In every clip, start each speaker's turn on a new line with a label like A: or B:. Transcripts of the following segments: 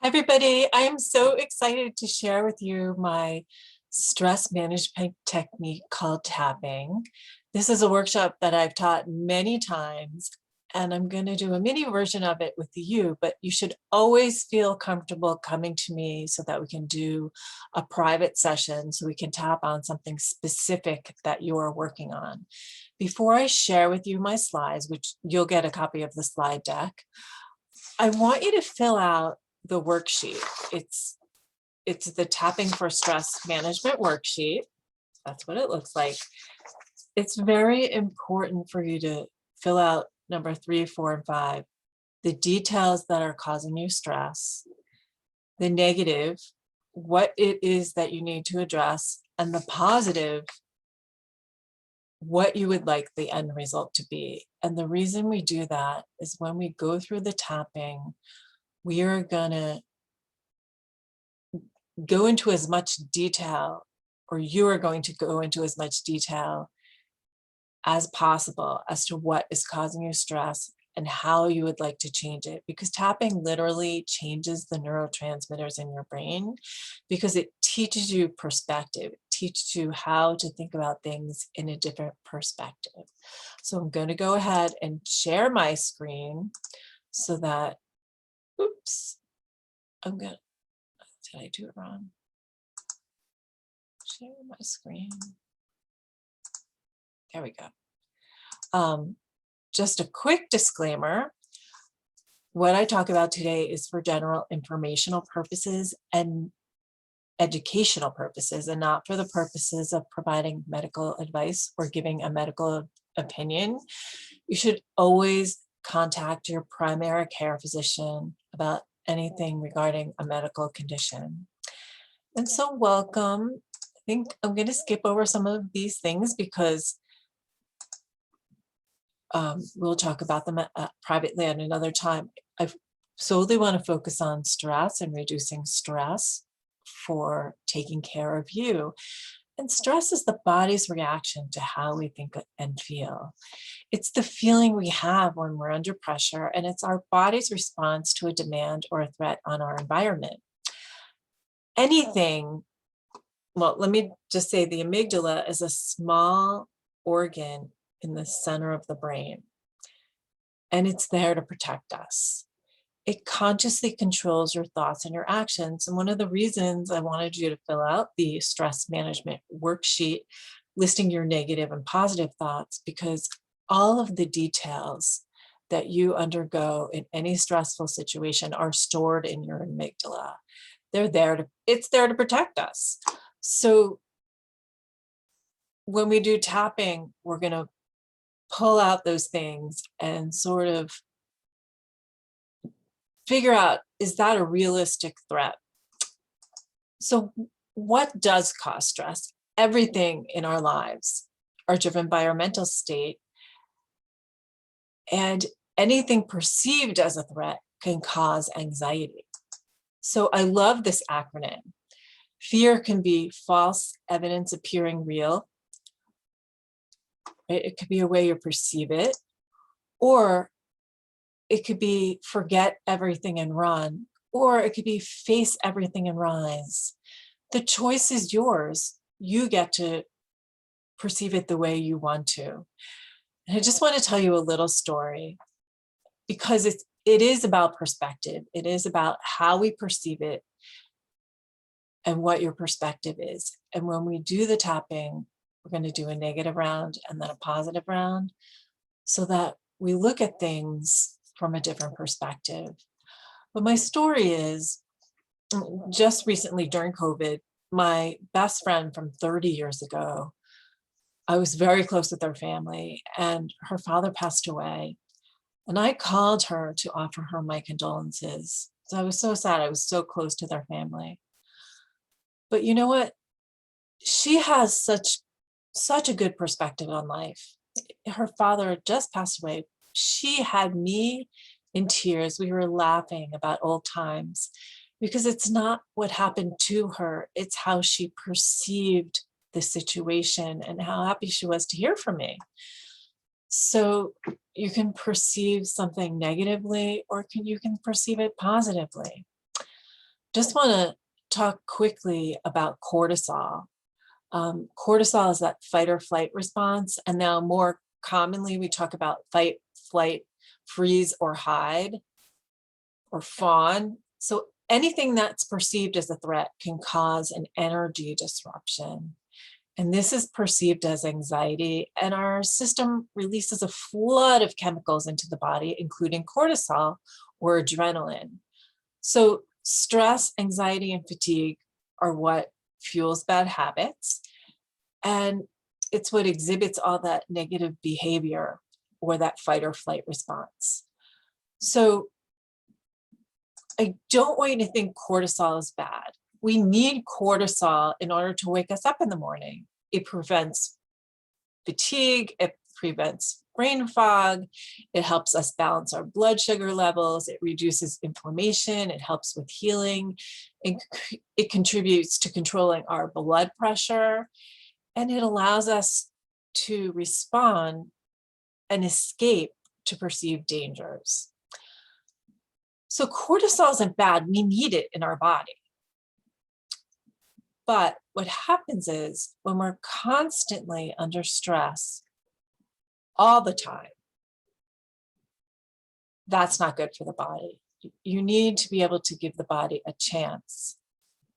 A: Hi, everybody. I am so excited to share with you my stress management technique called tapping. This is a workshop that I've taught many times, and I'm going to do a mini version of it with you, but you should always feel comfortable coming to me so that we can do a private session so we can tap on something specific that you are working on. Before I share with you my slides, which you'll get a copy of the slide deck, I want you to fill out the worksheet. It's the Tapping for Stress Management worksheet. That's what it looks like. It's very important for you to fill out number 3, 4, and 5, the details that are causing you stress, the negative, what it is that you need to address, and the positive, what you would like the end result to be. And the reason we do that is when we go through the tapping, we are going to go into as much detail, or you are going to go into as much detail as possible as to what is causing you stress and how you would like to change it, because tapping literally changes the neurotransmitters in your brain, because it teaches you perspective. It teaches you how to think about things in a different perspective. So I'm going to go ahead and share my screen so that, oops, did I do it wrong? Share my screen. There we go. Just a quick disclaimer. What I talk about today is for general informational purposes and educational purposes, and not for the purposes of providing medical advice or giving a medical opinion. You should always contact your primary care physician about anything regarding a medical condition. And so welcome. I think I'm going to skip over some of these things because we'll talk about them privately at another time. I solely want to focus on stress and reducing stress for taking care of you. And stress is the body's reaction to how we think and feel. It's the feeling we have when we're under pressure, and it's our body's response to a demand or a threat on our environment. Anything, well, let me just say the amygdala is a small organ in the center of the brain, and it's there to protect us. It consciously controls your thoughts and your actions. And one of the reasons I wanted you to fill out the stress management worksheet listing your negative and positive thoughts, because all of the details that you undergo in any stressful situation are stored in your amygdala. It's there to protect us. So when we do tapping, we're going to pull out those things and sort of figure out, is that a realistic threat? So what does cause stress? Everything in our lives are driven by our mental state, and anything perceived as a threat can cause anxiety. So I love this acronym. Fear can be false evidence appearing real. It could be a way you perceive it, or it could be forget everything and run, or it could be face everything and rise. The choice is yours. You get to perceive it the way you want to. And I just want to tell you a little story, because it is about perspective. It is about how we perceive it and what your perspective is. And when we do the tapping, we're going to do a negative round and then a positive round, so that we look at things from a different perspective. But my story is, just recently during COVID, my best friend from 30 years ago, I was very close with her family, and her father passed away. And I called her to offer her my condolences. So I was so sad. I was so close to their family. But you know what? She has such a good perspective on life. Her father just passed away. She had me in tears. We were laughing about old times, because it's not what happened to her, it's how she perceived the situation and how happy she was to hear from me. So you can perceive something negatively, or you can perceive it positively. just want to talk quickly about cortisol. Cortisol is that fight or flight response. And now more commonly, we talk about fight, flight, freeze or hide or fawn. So anything that's perceived as a threat can cause an energy disruption. And this is perceived as anxiety. And our system releases a flood of chemicals into the body, including cortisol or adrenaline. So stress, anxiety, and fatigue are what fuels bad habits. And it's what exhibits all that negative behavior or that fight or flight response. So I don't want you to think cortisol is bad. We need cortisol in order to wake us up in the morning. It prevents fatigue, it prevents brain fog, it helps us balance our blood sugar levels, it reduces inflammation, it helps with healing, it contributes to controlling our blood pressure, and it allows us to respond and escape to perceived dangers. So cortisol isn't bad, we need it in our body. But what happens is when we're constantly under stress all the time, that's not good for the body. You need to be able to give the body a chance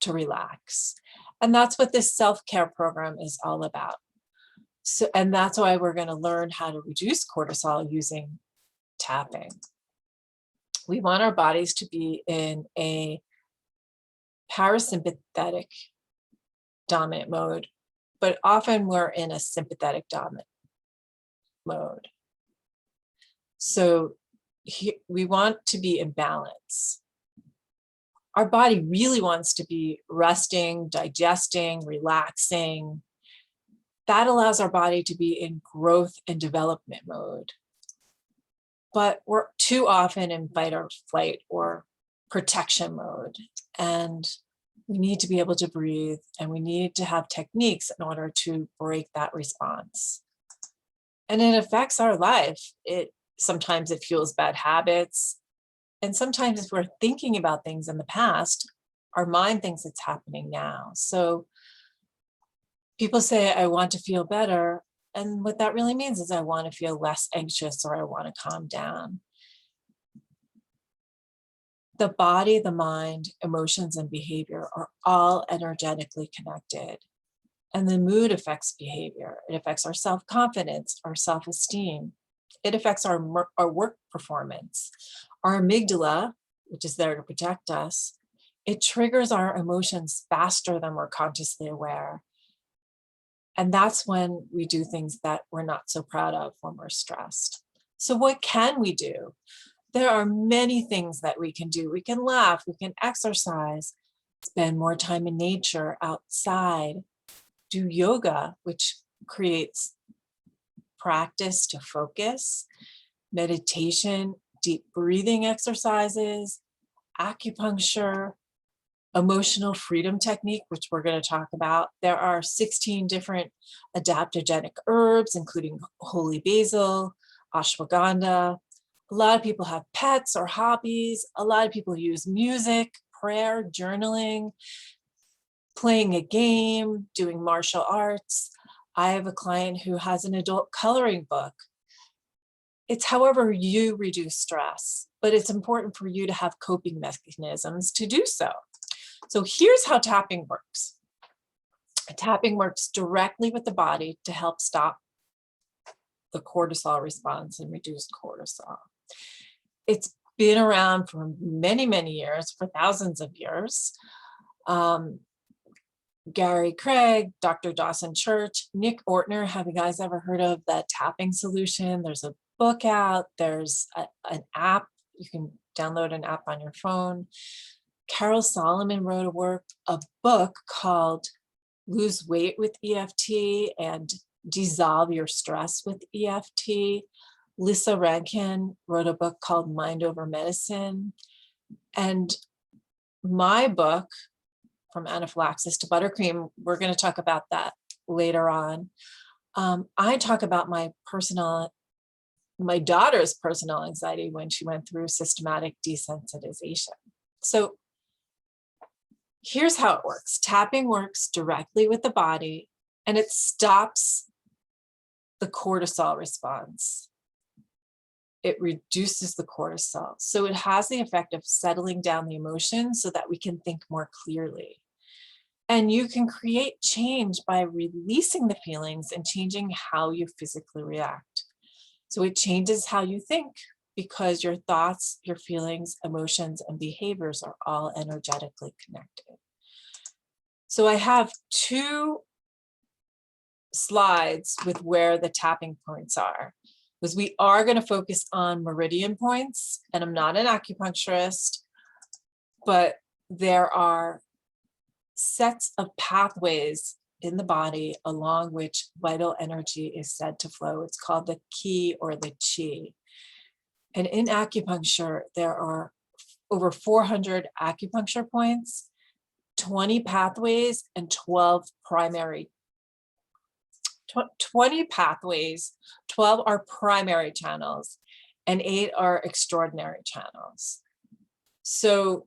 A: to relax. And that's what this self-care program is all about. So, and that's why we're going to learn how to reduce cortisol using tapping. We want our bodies to be in a parasympathetic dominant mode, but often we're in a sympathetic dominant mode. So we want to be in balance. Our body really wants to be resting, digesting, relaxing. That allows our body to be in growth and development mode. But we're too often in fight or flight or protection mode. And we need to be able to breathe, and we need to have techniques in order to break that response. And it affects our life. Sometimes it fuels bad habits. And sometimes if we're thinking about things in the past, our mind thinks it's happening now. So people say, I want to feel better. And what that really means is I want to feel less anxious or I want to calm down. The body, the mind, emotions, and behavior are all energetically connected. And the mood affects behavior. It affects our self-confidence, our self-esteem. It affects our work performance. Our amygdala, which is there to protect us, it triggers our emotions faster than we're consciously aware. And that's when we do things that we're not so proud of when we're stressed. So what can we do? There are many things that we can do. We can laugh, we can exercise, spend more time in nature, outside, do yoga, which creates practice to focus, meditation, deep breathing exercises, acupuncture, emotional freedom technique, which we're going to talk about. There are 16 different adaptogenic herbs, including holy basil, ashwagandha. A lot of people have pets or hobbies. A lot of people use music, prayer, journaling, playing a game, doing martial arts. I have a client who has an adult coloring book. It's however you reduce stress, but it's important for you to have coping mechanisms to do so. So here's how tapping works. Tapping works directly with the body to help stop the cortisol response and reduce cortisol. It's been around for many, many years, for thousands of years. Gary Craig, Dr. Dawson Church, Nick Ortner, have you guys ever heard of the tapping solution? There's a book out, there's an app, you can download an app on your phone. Carol Solomon wrote a book called Lose Weight with EFT and Dissolve Your Stress with EFT. Lisa Rankin wrote a book called Mind Over Medicine. And my book, From Anaphylaxis to Buttercream, we're going to talk about that later on. I talk about my daughter's personal anxiety when she went through systematic desensitization. So Here's how it works. Tapping works directly with the body, and it stops the cortisol response. It reduces the cortisol. So it has the effect of settling down the emotions so that we can think more clearly. And you can create change by releasing the feelings and changing how you physically react. So it changes how you think, because your thoughts, your feelings, emotions, and behaviors are all energetically connected. So I have 2 slides with where the tapping points are, because we are going to focus on meridian points, and I'm not an acupuncturist, but there are sets of pathways in the body along which vital energy is said to flow. It's called the ki or the chi. And in acupuncture, there are over 400 acupuncture points, 20 pathways, and 12 primary. 20 pathways, 12 are primary channels, and 8 are extraordinary channels. So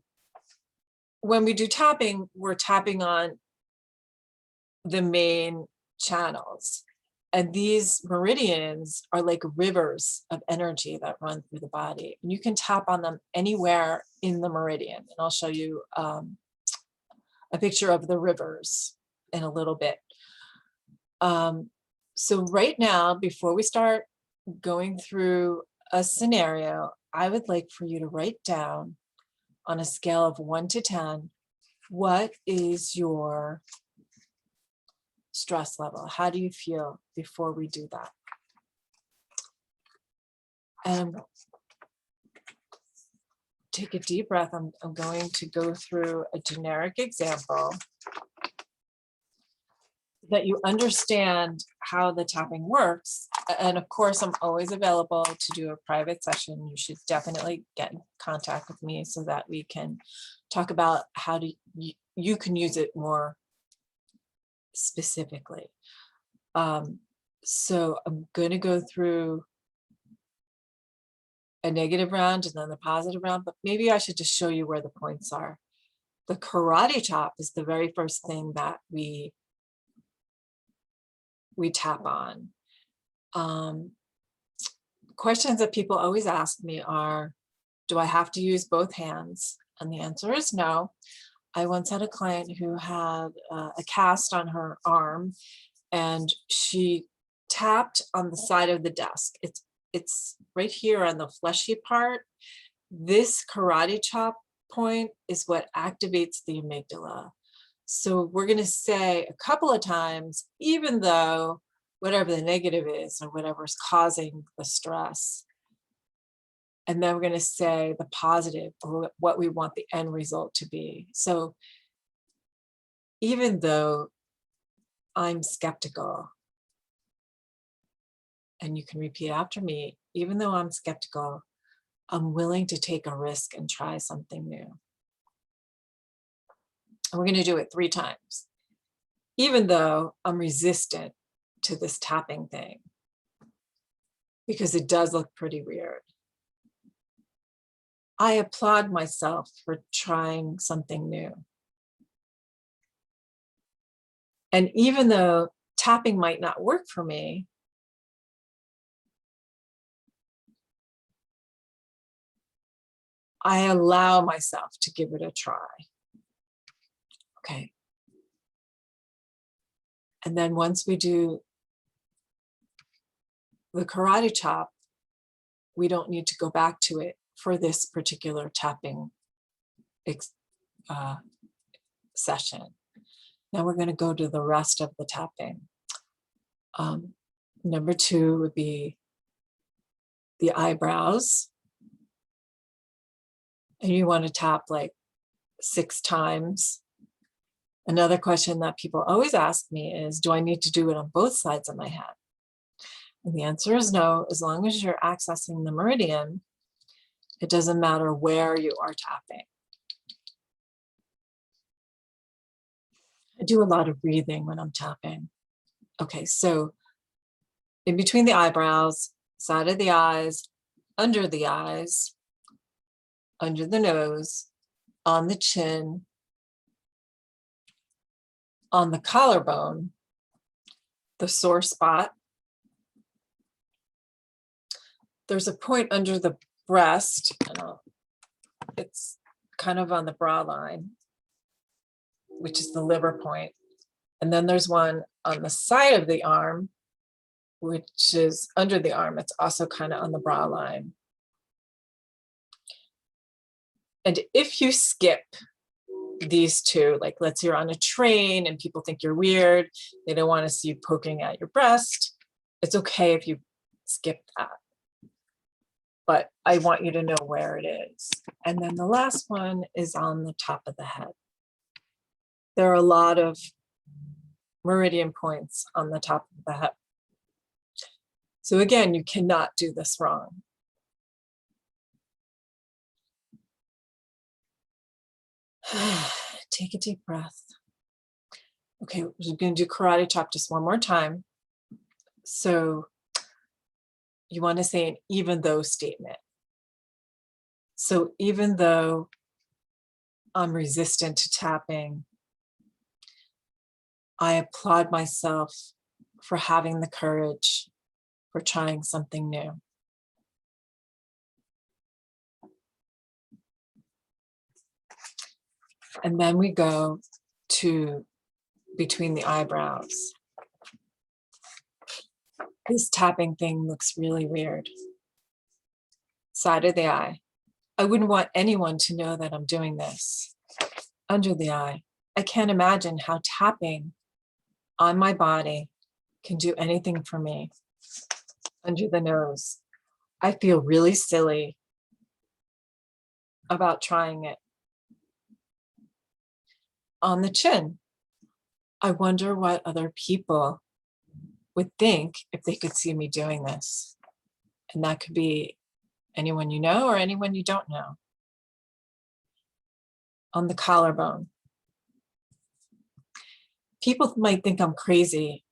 A: when we do tapping, we're tapping on the main channels. And these meridians are like rivers of energy that run through the body. And you can tap on them anywhere in the meridian. And I'll show you a picture of the rivers in a little bit. So right now, before we start going through a scenario, I would like for you to write down on a scale of 1 to 10, what is your stress level? How do you feel before we do that? And take a deep breath. I'm going to go through a generic example that you understand how the tapping works. And of course, I'm always available to do a private session. You should definitely get in contact with me so that we can talk about how you can use it more specifically. So I'm going to go through a negative round and then the positive round, but maybe I should just show you where the points are. The karate chop is the very first thing that we tap on. Questions that people always ask me are, do I have to use both hands? And the answer is no. I once had a client who had a cast on her arm, and she tapped on the side of the desk. It's right here on the fleshy part. This karate chop point is what activates the amygdala. So we're going to say a couple of times, even though whatever the negative is or whatever's causing the stress. And then we're going to say the positive, or what we want the end result to be. So even though I'm skeptical, and you can repeat after me, even though I'm skeptical, I'm willing to take a risk and try something new. And we're going to do it 3 times. Even though I'm resistant to this tapping thing, because it does look pretty weird. I applaud myself for trying something new. And even though tapping might not work for me, I allow myself to give it a try. Okay. And then once we do the karate chop, we don't need to go back to it for this particular tapping session. Now we're going to go to the rest of the tapping. Number 2 would be the eyebrows. And you want to tap like 6 times. Another question that people always ask me is, do I need to do it on both sides of my head? And the answer is no. As long as you're accessing the meridian, it doesn't matter where you are tapping. I do a lot of breathing when I'm tapping. Okay, so in between the eyebrows, side of the eyes, under the eyes, under the nose, on the chin, On the collarbone, the sore spot, there's a point under the breast, and it's kind of on the bra line, which is the liver point. And then there's one on the side of the arm, which is under the arm. It's also kind of on the bra line. And if you skip these two, like let's say you're on a train and people think you're weird, they don't want to see you poking at your breast, it's okay if you skip that. But I want you to know where it is. And then the last one is on the top of the head. There are a lot of meridian points on the top of the head. So again, you cannot do this wrong. Take a deep breath. Okay, we're going to do karate chop just one more time. So you want to say an even though statement. So even though I'm resistant to tapping, I applaud myself for having the courage, for trying something new. And then we go to between the eyebrows. This tapping thing looks really weird. Side of the eye. I wouldn't want anyone to know that I'm doing this. Under the eye. I can't imagine how tapping on my body can do anything for me. Under the nose. I feel really silly about trying it. On the chin. I wonder what other people would think if they could see me doing this. And that could be anyone you know or anyone you don't know. On the collarbone. People might think I'm crazy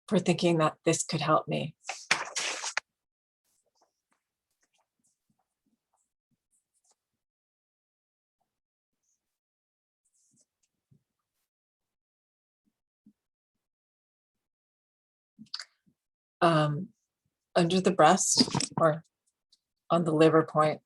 A: for thinking that this could help me. Under the breast or on the liver point.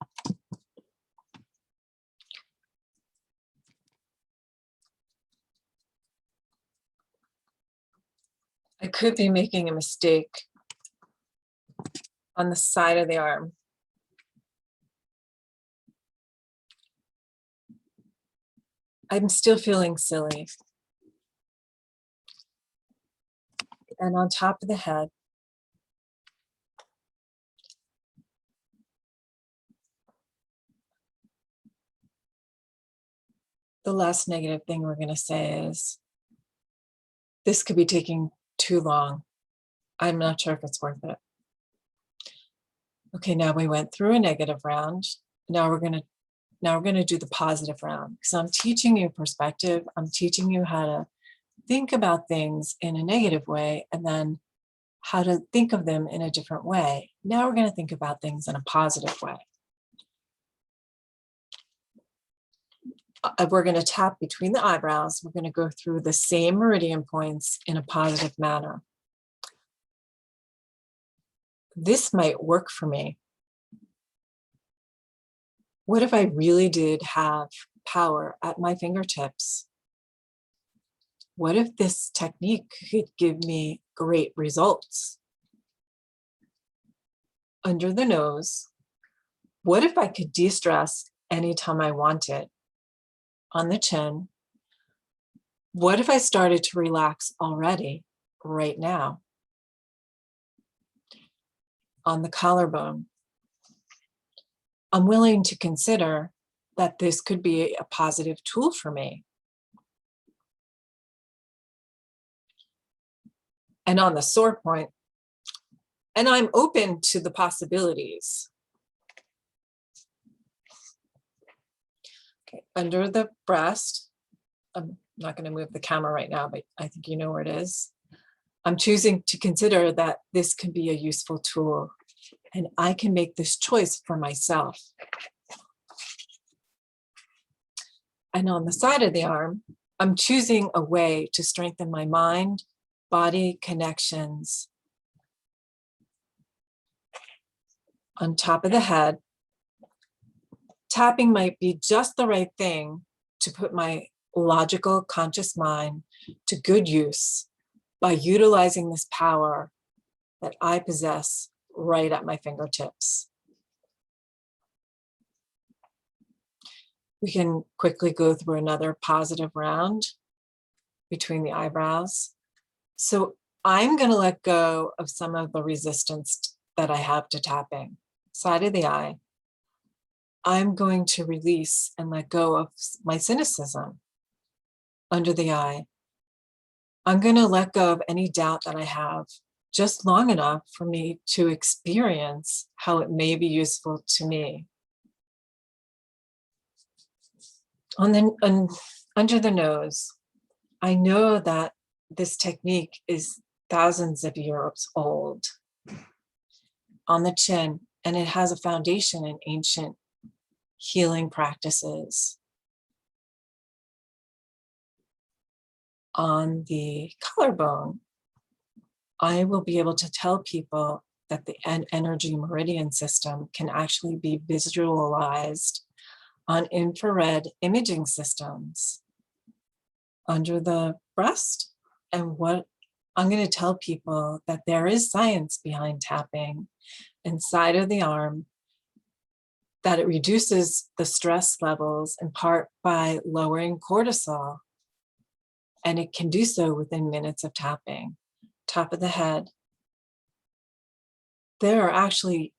A: I could be making a mistake on the side of the arm. I'm still feeling silly. And on top of the head. The last negative thing we're going to say is, this could be taking too long. I'm not sure if it's worth it. Okay, now we went through a negative round. Now we're going to do the positive round. So I'm teaching you perspective. I'm teaching you how to think about things in a negative way and then how to think of them in a different way. Now we're going to think about things in a positive way. We're going to tap between the eyebrows. We're going to go through the same meridian points in a positive manner. This might work for me. What if I really did have power at my fingertips? What if this technique could give me great results? Under the nose, what if I could de-stress anytime I wanted? On the chin, what if I started to relax already, right now? On the collarbone, I'm willing to consider that this could be a positive tool for me. And on the sore point, and I'm open to the possibilities. Okay, under the breast, I'm not going to move the camera right now, but I think you know where it is. I'm choosing to consider that this can be a useful tool and I can make this choice for myself. And on the side of the arm, I'm choosing a way to strengthen my mind, body connections. On top of the head, tapping might be just the right thing to put my logical, conscious mind to good use by utilizing this power that I possess right at my fingertips. We can quickly go through another positive round between the eyebrows. So I'm going to let go of some of the resistance that I have to tapping. Side of the eye. I'm going to release and let go of my cynicism under the eye. I'm going to let go of any doubt that I have just long enough for me to experience how it may be useful to me. Under the nose, I know that this technique is thousands of years old. On the chin, and it has a foundation in ancient healing practices. On the collarbone, I will be able to tell people that the energy meridian system can actually be visualized on infrared imaging systems under the breast. And what I'm going to tell people that there is science behind tapping inside of the arm, that it reduces the stress levels in part by lowering cortisol. And it can do so within minutes of tapping. Top of the head. There are actually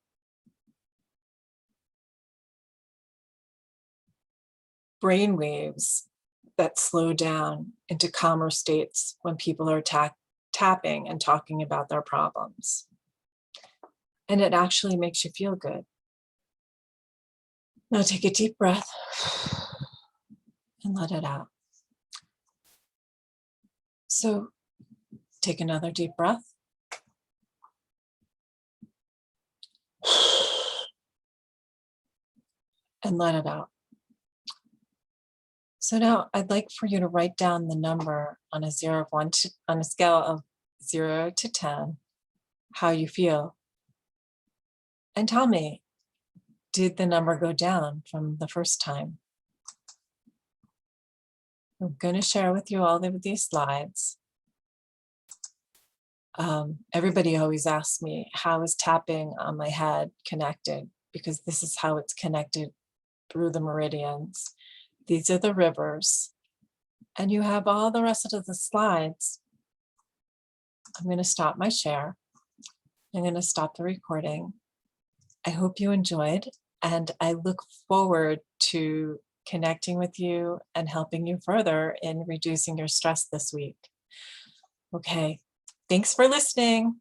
A: brain waves that slow down into calmer states when people are tapping and talking about their problems. And it actually makes you feel good. Now take a deep breath and let it out. So take another deep breath. And let it out. So now I'd like for you to write down the number on a scale of 0 to 10, how you feel. And tell me, did the number go down from the first time? I'm going to share with you all of these slides. Everybody always asks me, how is tapping on my head connected? Because this is how it's connected through the meridians. These are the rivers. And you have all the rest of the slides. I'm going to stop my share. I'm going to stop the recording. I hope you enjoyed, and I look forward to connecting with you and helping you further in reducing your stress this week. Okay, thanks for listening.